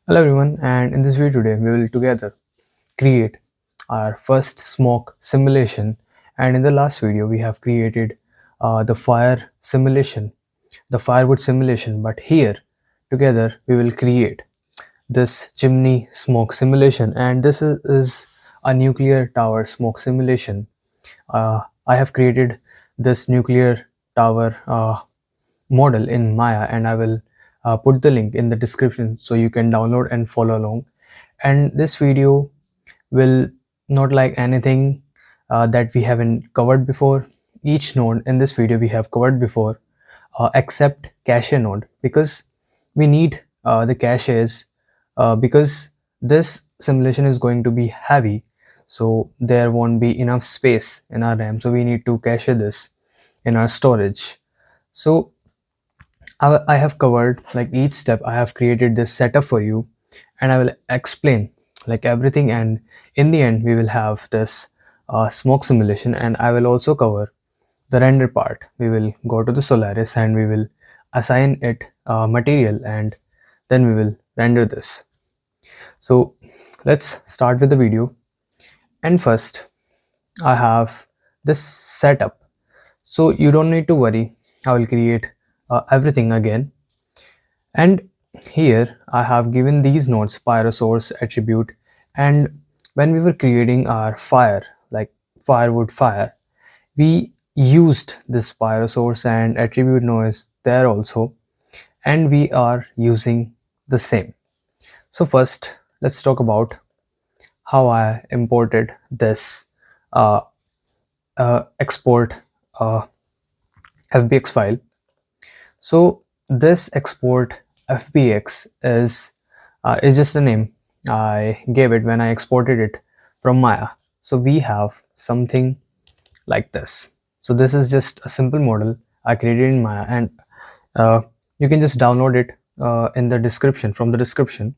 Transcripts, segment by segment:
Hello everyone, and in this video today we will together create our first smoke simulation. And in the last video we have created the fire simulation, the firewood simulation, but here together we will create this chimney smoke simulation, and this is a nuclear tower smoke simulation. I have created this nuclear tower model in Maya, and I will put the link in the description so you can download and follow along. And this video will not like anything that we haven't covered before. Each node in this video we have covered before, except cache node, because we need the caches because this simulation is going to be heavy, so there won't be enough space in our RAM, so we need to cache this in our storage. So I have covered like each step. I have created this setup for you, and I will explain like everything, and in the end we will have this smoke simulation, and I will also cover the render part. We will go to the Solaris and we will assign it material, and then we will render this. So let's start with the video. And first I have this setup, so you don't need to worry. I will create everything again. And here I have given these nodes Pyro Source attribute, and when we were creating our fire, like firewood fire, we used this Pyro Source and attribute node is there also, and we are using the same. So first let's talk about how I imported this uh, export FBX file. So this export FBX is just a name I gave it when I exported it from Maya. So we have something like this. So this is just a simple model I created in Maya, and you can just download it in the description, from the description.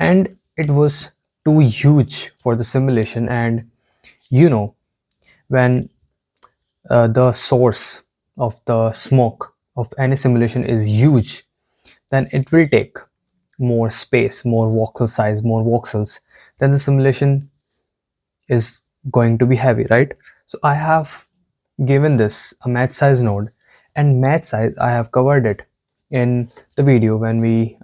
And it was too huge for the simulation, and you know, when the source of the smoke of any simulation is huge, then it will take more space, more voxel size, more voxels, then the simulation is going to be heavy, right? So I have given this a match size node, and match size I have covered it in the video when we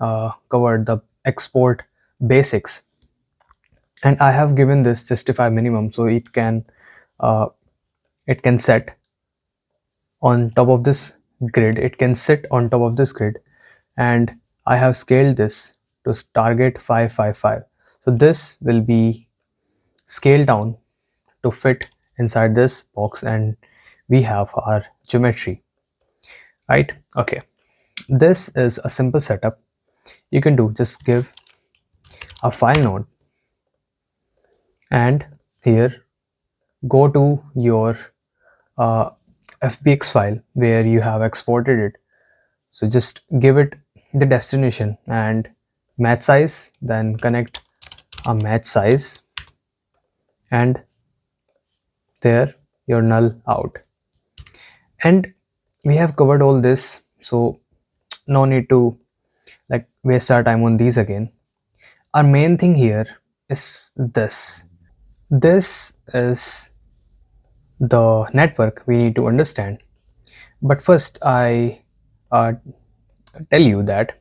covered the export basics. And I have given this justify minimum, so uh, it can set on top of this grid, it can sit on top of this grid. And I have scaled this to target 555, so this will be scaled down to fit inside this box, and we have our geometry, right? Okay, this is a simple setup. You can do, just give a file node, and here go to your uh, FBX file where you have exported it. So just give it the destination and match size, then connect a match size, and there your null out. And we have covered all this, so no need to like waste our time on these again. Our main thing here is this is the network we need to understand. But first I uh, tell you that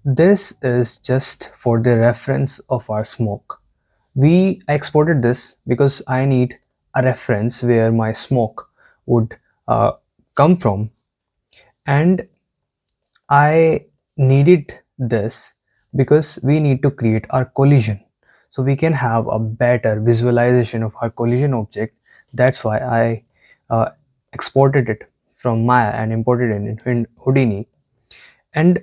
this is just for the reference of our smoke. We exported this because I need a reference where my smoke would come from, and I needed this because we need to create our collision, so we can have a better visualization of our collision object. That's why I exported it from Maya and imported it in Houdini. And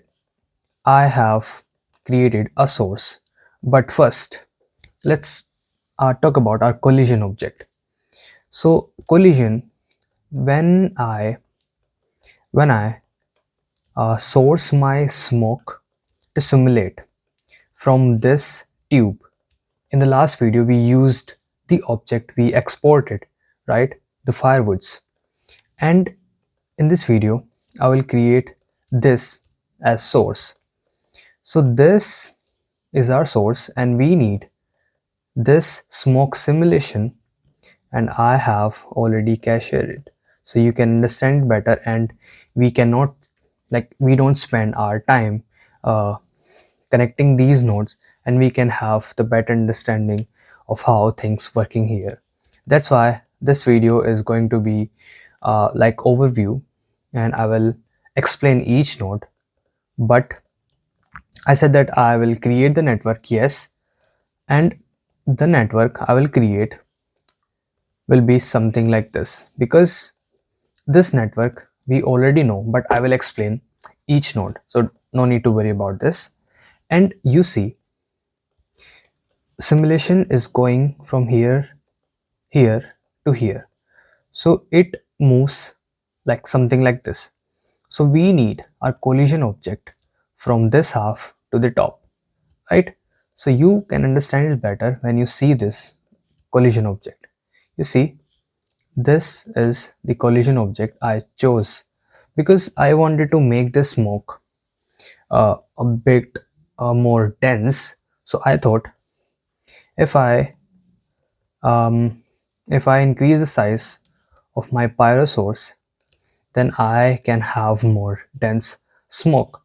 I have created a source. But first let's talk about our collision object. So collision, when I source my smoke to simulate from this tube. In the last video we used the object we exported, right, the firewoods. And in this video I will create this as source. So this is our source, and we need this smoke simulation, and I have already cached it so you can understand better, and we cannot, like, we don't spend our time uh, connecting these nodes, and we can have the better understanding of how things working here. That's why this video is going to be like overview, and I will explain each node. But I said that I will create the network, yes, and the network I will create will be something like this, because this network we already know, but I will explain each node, so no need to worry about this. And you see, simulation is going from here to here, so it moves like something like this. So we need our collision object from this half to the top, right? So you can understand it better when you see this collision object. You see, this is the collision object I chose because I wanted to make this smoke a bit more dense. So I thought, if I um, if I increase the size of my pyro source, then I can have more dense smoke,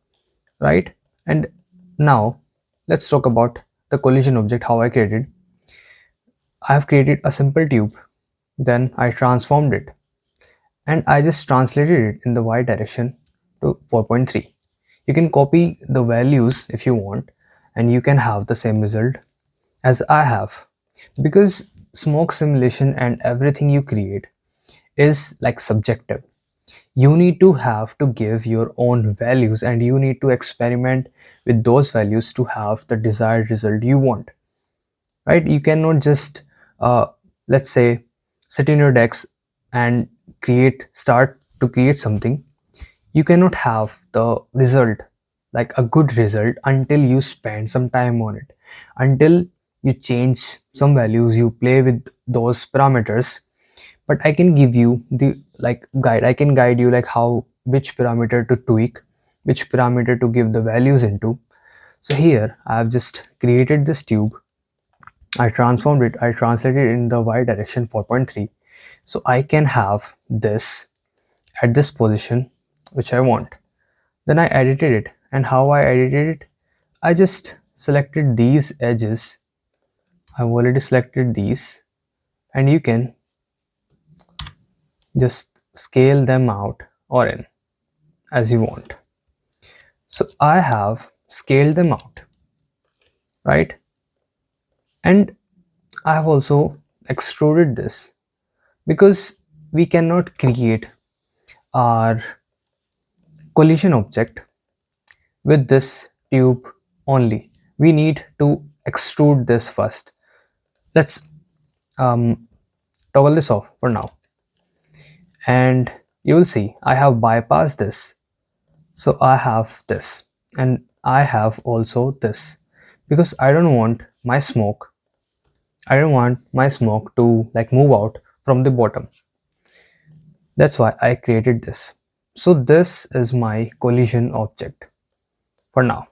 right? And now let's talk about the collision object, how I created. I have created a simple tube, then I transformed it, and I just translated it in the y direction to 4.3. You can copy the values if you want, and you can have the same result as I have, because smoke simulation and everything you create is like subjective. You need to have to give your own values, and you need to experiment with those values to have the desired result you want, right? You cannot just let's say sit in your decks and start to create something. You cannot have the result, like a good result, until you spend some time on it, until you change some values, you play with those parameters. But I can give you the like guide, I can guide you like how, which parameter to tweak, which parameter to give the values into. So here I have just created this tube, I transformed it, I translated it in the y direction 4.3, so I can have this at this position which I want. Then I edited it, and how I edited it, I just selected these edges. I've already selected these, and you can just scale them out or in as you want. So I have scaled them out, right? And I have also extruded this, because we cannot create our collision object with this tube only. We need to extrude this first. Let's toggle this off for now, and you will see I have bypassed this. So I have this, and I have also this, because I don't want my smoke to like move out from the bottom. That's why I created this. So this is my collision object for now.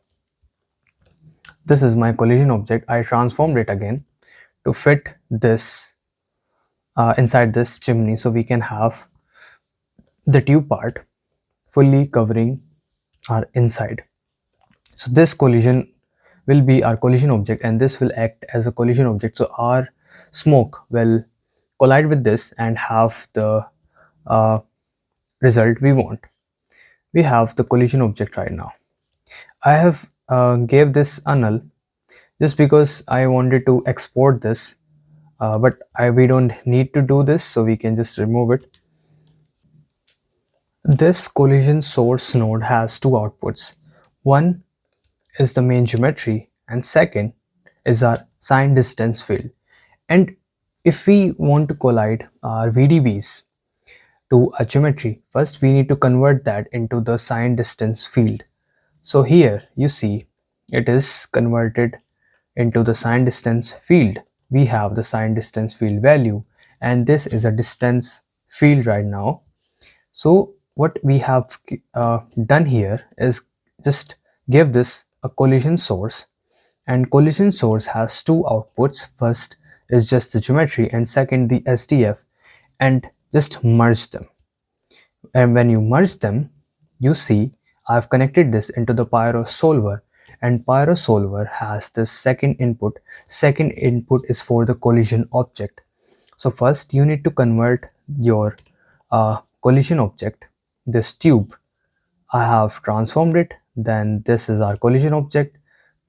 This is my collision object. I transformed it again to fit this inside this chimney, so we can have the tube part fully covering our inside. So this collision will be our collision object, and this will act as a collision object. So our smoke will collide with this and have the uh, result we want. We have the collision object right now. I have gave this a null just because I wanted to export this, but we don't need to do this, so we can just remove it. This collision source node has two outputs. One is the main geometry, and second is our sign distance field. And if we want to collide our VDBs to a geometry, first we need to convert that into the sign distance field. So here you see it is converted into the sign distance field. We have the sign distance field value, and this is a distance field right now. So what we have done here is just give this a collision source, And collision source has two outputs. First is just the geometry and second the SDF, and just merge them. And when you merge them, you see I've connected this into the Pyro Solver, and Pyro Solver has this second input. Second input is for the collision object. So first you need to convert your collision object, this tube. I have transformed it, then this is our collision object,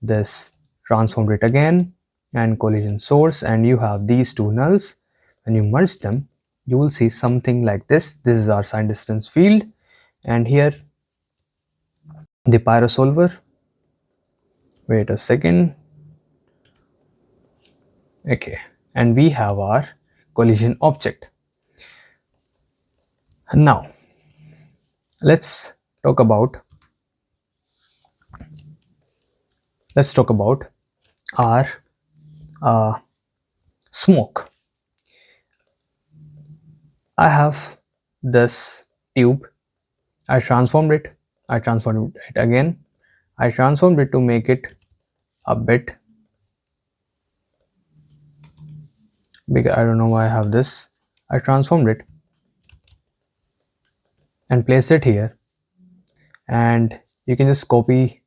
this transformed it again, and collision source, and you have these two nulls. When you merge them, you will see something like this. This is our sign distance field, and here the Pyro Solver. Wait a second. Okay, and we have our collision object. Now let's talk about our smoke. I have this tube. I transformed it again. I transformed it to make it a bit bigger. I don't know why I have this. I transformed it and placed it here, and you can just copy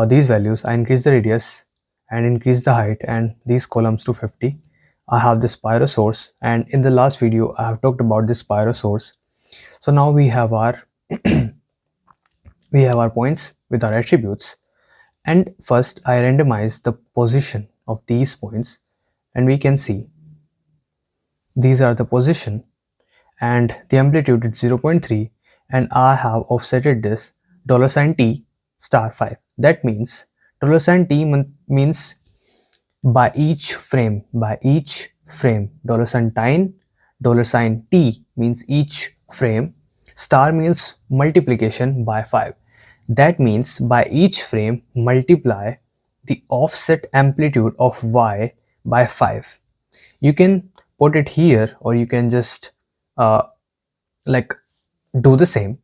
these values. I increase the radius and increase the height and these columns to 50. I have this Pyro source, and in the last video I have talked about this Pyro source. So now we have our we have our points with our attributes, and first I randomize the position of these points, and we can see these are the position, and the amplitude is 0.3, and I have offsetted this $T *5. That means $T means by each frame, $T means each frame, star means multiplication by 5. That means by each frame multiply the offset amplitude of y by 5. You can put it here, or you can just like do the same.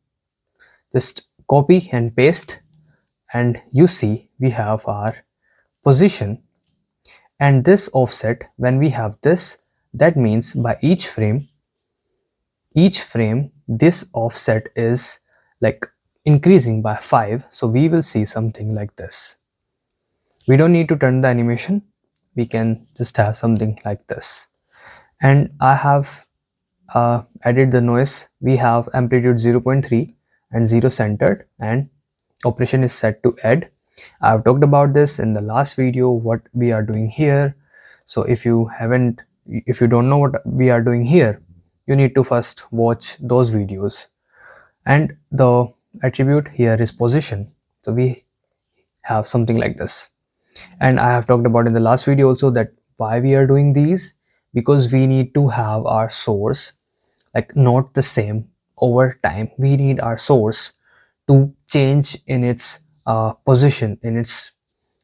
Just copy and paste, and you see we have our position and this offset. When we have this, that means by each frame this offset is like increasing by 5. So we will see something like this. We don't need to turn the animation, we can just have something like this. And I have added the noise. We have amplitude 0.3 and 0 centered, and operation is set to add. I've talked about this in the last video, what we are doing here. So if you don't know what we are doing here, you need to first watch those videos. And the attribute here is position, so we have something like this. And I have talked about in the last video also that why we are doing these, because we need to have our source like not the same over time. We need our source to change in its position, in its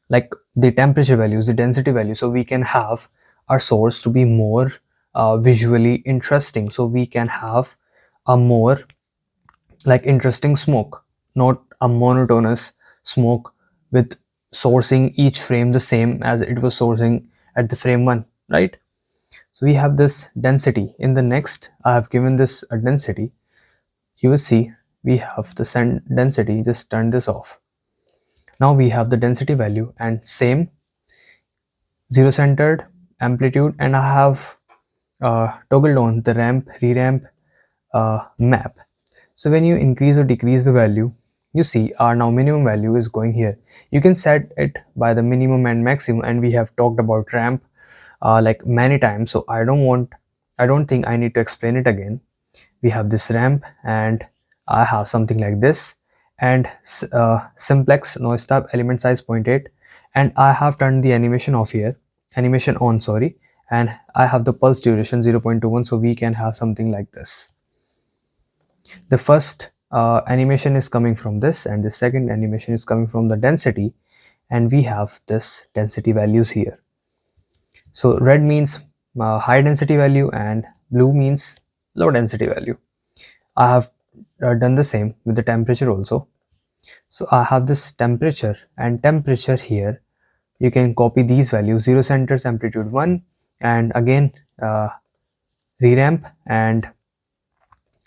like the temperature values, the density value, so we can have our source to be more visually interesting, so we can have a more like interesting smoke, not a monotonous smoke with sourcing each frame the same as it was sourcing at the frame 1, right? So we have this density. In the next, I have given this a density. You will see we have the density. Just turn this off. Now we have the density value, and same 0 centered amplitude, and I have toggled on the ramp re-ramp map. So when you increase or decrease the value, you see our now minimum value is going here. You can set it by the minimum and maximum, and we have talked about ramp like many times, so I don't think I need to explain it again. We have this ramp, and I have something like this, and simplex noise type element size 0.8, and I have turned the animation off here, animation on, sorry, and I have the pulse duration 0.21, so we can have something like this. The first animation is coming from this, and the second animation is coming from the density, and we have this density values here. So red means high density value and blue means low density value. I have done the same with the temperature also. So I have this temperature, and temperature here you can copy these values: 0 centers, amplitude 1, and again reramp, and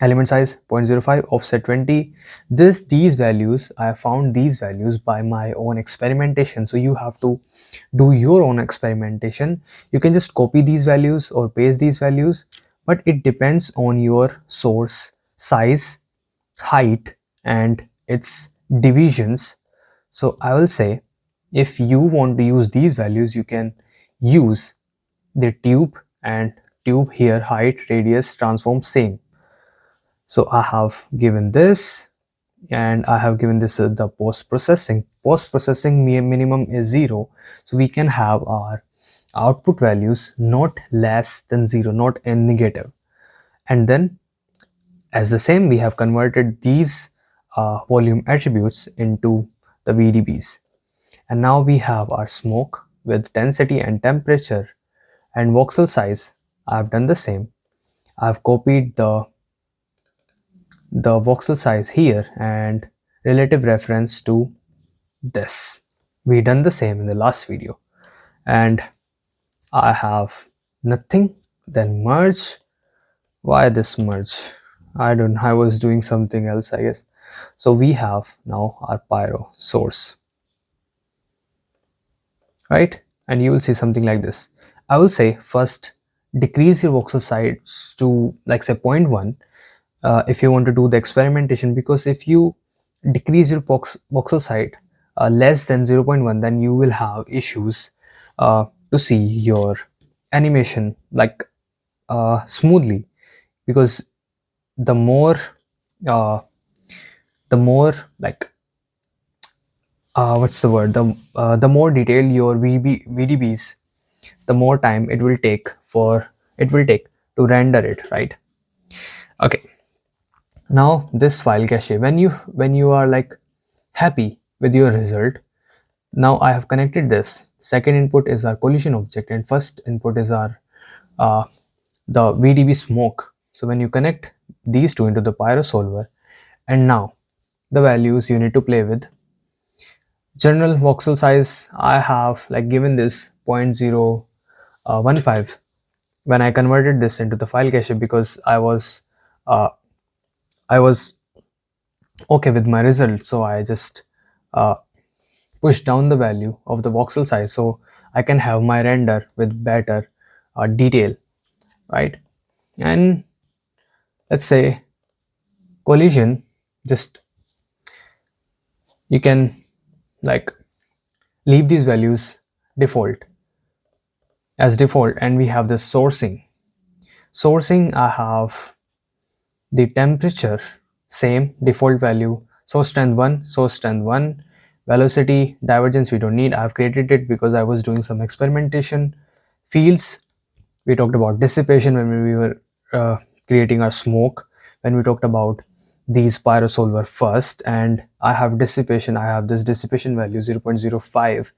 element size 0.05, offset 20. These values, I found these values by my own experimentation, so you have to do your own experimentation. You can just copy these values or paste these values, but it depends on your source size, height, and its divisions. So I will say, if you want to use these values, you can use the tube, and tube here, height, radius, transform same. So I have given this, and I have given this the post-processing minimum is 0, so we can have our output values not less than 0, not in negative. And then as the same, we have converted these volume attributes into the VDBs, and now we have our smoke with density and temperature and voxel size. I have done the same. I have copied the voxel size here and relative reference to this. We done the same in the last video, and I have nothing. Then merge. Why this merge? I was doing something else, I guess. So we have now our Pyro source, right? And you will see something like this. I will say first decrease your voxel size to, like, say 0.1 if you want to do the experimentation, because if you decrease your voxel size less than 0.1, then you will have issues to see your animation like smoothly, because the more uh, like what's the word, the more detailed your VDBs, the more time it will take to render it, right? Okay, now this file cache, when you are like happy with your result, now I have connected this. Second input is our collision object, and first input is our the VDB smoke. So when you connect these two into the PyroSolver, and now the values you need to play with. General voxel size, I have like given this 0.015 when I converted this into the file cache, because uh, I was okay with my result, so I just uh, push down the value of the voxel size so I can have my render with better detail, right? And let's say collision, just you can like leave these values default as default, and we have the sourcing. I have the temperature same default value, source strength 1, velocity divergence we don't need, I've created it because I was doing some experimentation. Fields, we talked about dissipation when we were creating our smoke, when we talked about these PyroSolver first, and I have dissipation. I have this dissipation value 0.05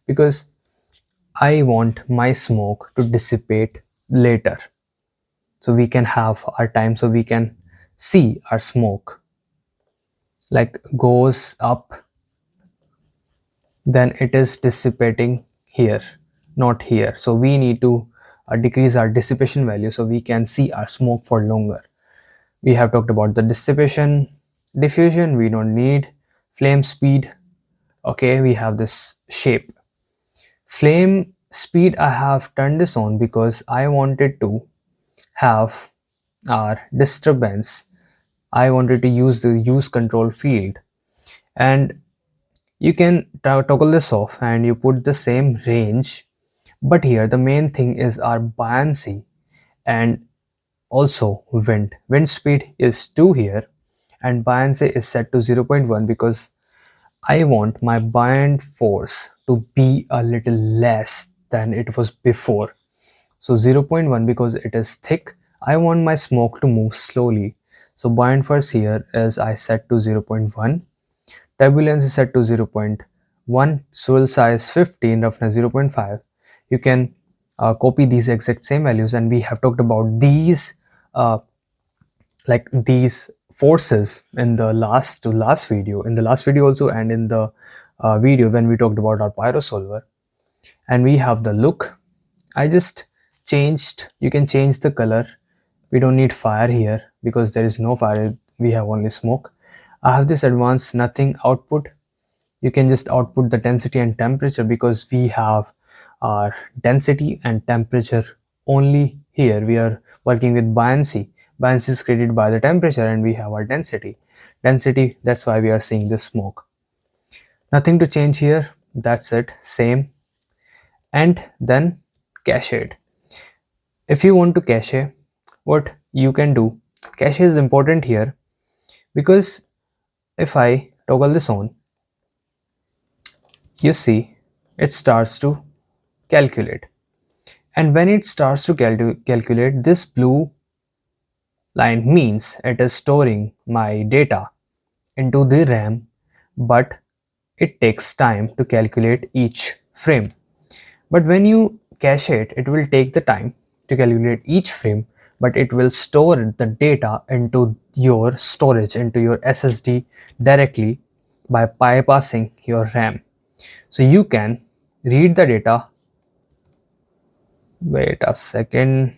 because I want my smoke to dissipate later, so we can have our time, so we can see our smoke like goes up, then it is dissipating here, not here. So we need to decrease our dissipation value so we can see our smoke for longer. We have talked about the dissipation. Diffusion we don't need. Flame speed, okay, we have this shape. Flame speed, I have turned this on because I wanted to have our disturbance. I wanted to use the use control field, and you can toggle this off and you put the same range, but here the main thing is our buoyancy and also wind speed is 2 here, and buoyancy is set to 0.1 because I want my buoyant force to be a little less than it was before. So 0.1 because it is thick, I want my smoke to move slowly. So buoyant force here is I set to 0.1, turbulence is set to 0.1, swirl size 15, roughness 0.5. You can copy these exact same values, and we have talked about these these forces in the last video also, and in the video when we talked about our PyroSolver. and we have the look. I just changed, you can change the color. We don't need fire here because there is no fire, we have only smoke. I have this advanced nothing output. You can just output the density and temperature because we have our density and temperature only here. We are working with buoyancy. Buoyancy is created by the temperature, and we have our density. Density, that's why we are seeing this smoke. Nothing to change here. That's it, same. And then cache it. If you want to cache, what you can do, cache is important here because if I toggle this on, you see it starts to calculate. And when it starts to calculate, this blue line means it is storing my data into the RAM, but it takes time to calculate each frame. But when you cache it, it will take the time to calculate each frame, but it will store the data into your storage, into your SSD directly by bypassing your RAM. So you can read the data. Wait a second.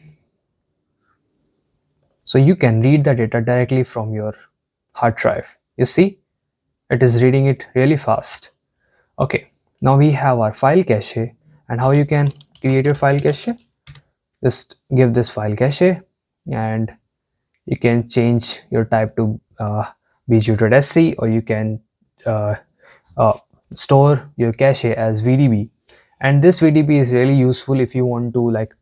So you can read the data directly from your hard drive. You see, it is reading it really fast. Okay, now we have our file cache, and how you can create your file cache. Just give this file cache, and you can change your type to bg.sc, or you can uh, uh, store your cache as vdb. And this vdb is really useful if you want to like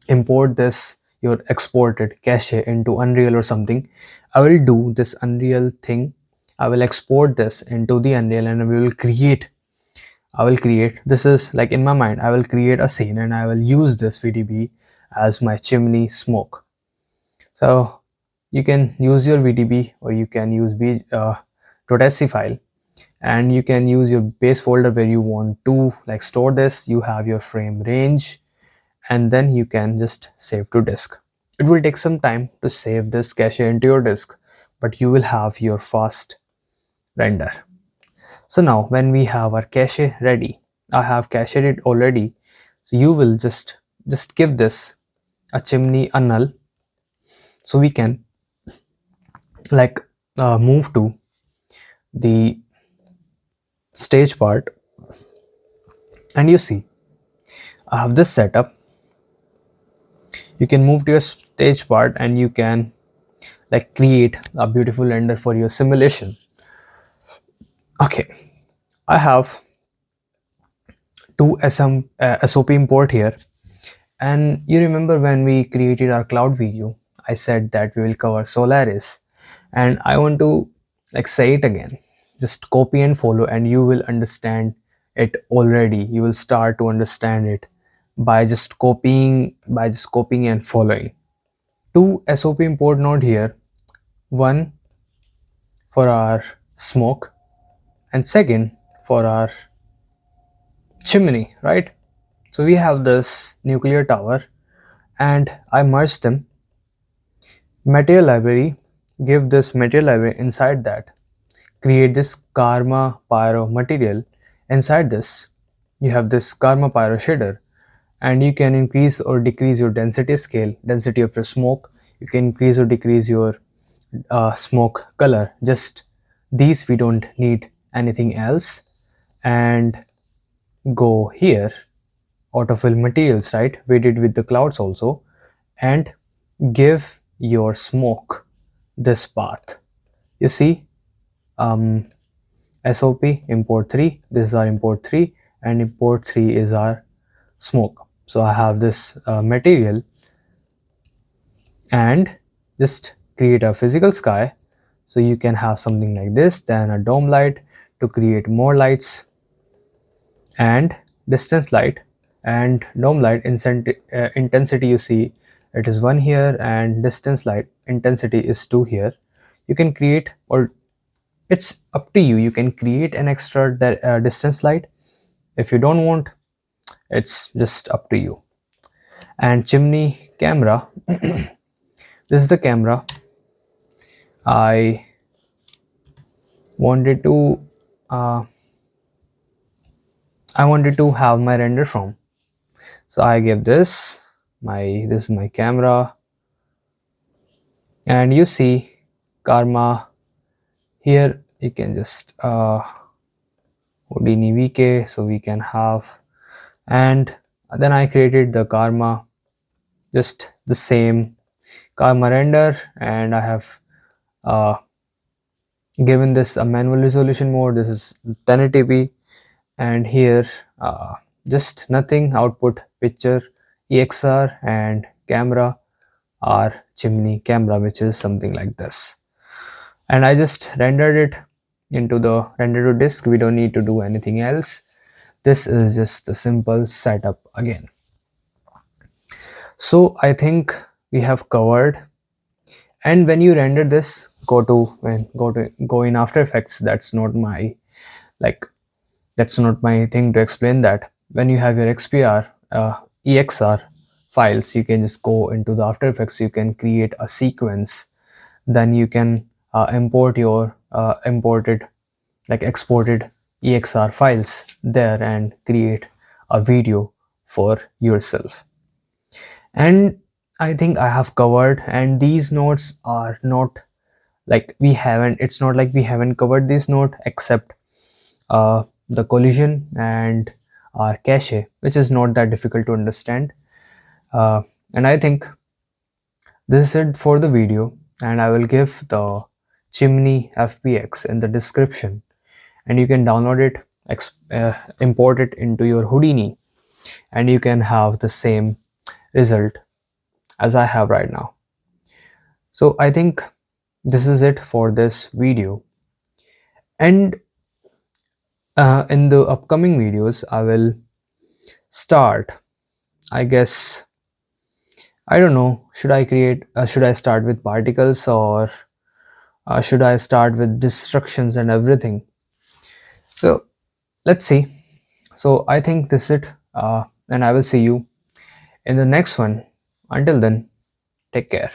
import this your exported cache into Unreal or something. I will do this Unreal thing. I will export this into the Unreal, and I will create, this is like in my mind, I will create a scene and I will use this VDB as my chimney smoke. So you can use your VDB, or you can use .sc file, and you can use your base folder where you want to like store this. You have your frame range, and then you can just save to disk. It will take some time to save this cache into your disk, but you will have your fast render. So now when we have our cache ready, I have cached it already. So you will just give this a chimney a null, so we can like move to the stage part. And you see I have this setup. You can move to your stage part, and you can like create a beautiful render for your simulation. Okay, I have two SOP import here. And you remember when we created our cloud video, I said that we will cover Solaris, and I want to like say it again. Just copy and follow, and you will understand it already. You will start to understand it by just copying and following. Two SOP import node here, one for our smoke and second for our chimney, right? So we have this nuclear tower, and I merged them. Material library, give this material library inside that. Create this Karma Pyro material. Inside this, you have this Karma Pyro shader, and you can increase or decrease your density scale, density of your smoke. You can increase or decrease your smoke color. Just these, we don't need anything else. And go here, autofill materials, right? We did with the clouds also, and give your smoke this path. You see, SOP import 3, this is our import 3, and import 3 is our smoke. So I have this material, and just create a physical sky. So you can have something like this, then a dome light to create more lights, and distance light and dome light intensity. You see it is 1 here, and distance light intensity is 2 here. You can create, or it's up to you, you can create an extra distance light. If you don't want, it's just up to you. And chimney camera, this is the camera. I wanted to I wanted to have my render from. So I give this is my camera, and you see karma here. You can just Houdini VK, so we can have, and then I created the karma, just the same karma render, and I have uh, given this a manual resolution mode. This is 1080p, and here just nothing, output picture EXR, and camera or chimney camera, which is something like this. And I just rendered it into the render to disk. We don't need to do anything else. This is just a simple setup again. So I think we have covered. And when you render this, go in After Effects. That's not my like that's not my thing to explain that. When you have your XPR EXR files, you can just go into the After Effects. You can create a sequence. Then you can import your exported EXR files there and create a video for yourself. And I think I have covered, and these nodes are not like we haven't it's not like we haven't covered this node, except the collision and our cache, which is not that difficult to understand. And I think this is it for the video, and I will give the chimney FPX in the description, and you can download it, import it into your Houdini, and you can have the same result as I have right now. So I think this is it for this video, and in the upcoming videos I will start, I guess, I don't know, should I start with particles, or should I start with destructions and everything? So let's see. So I think this is it, and I will see you in the next one. Until then, take care.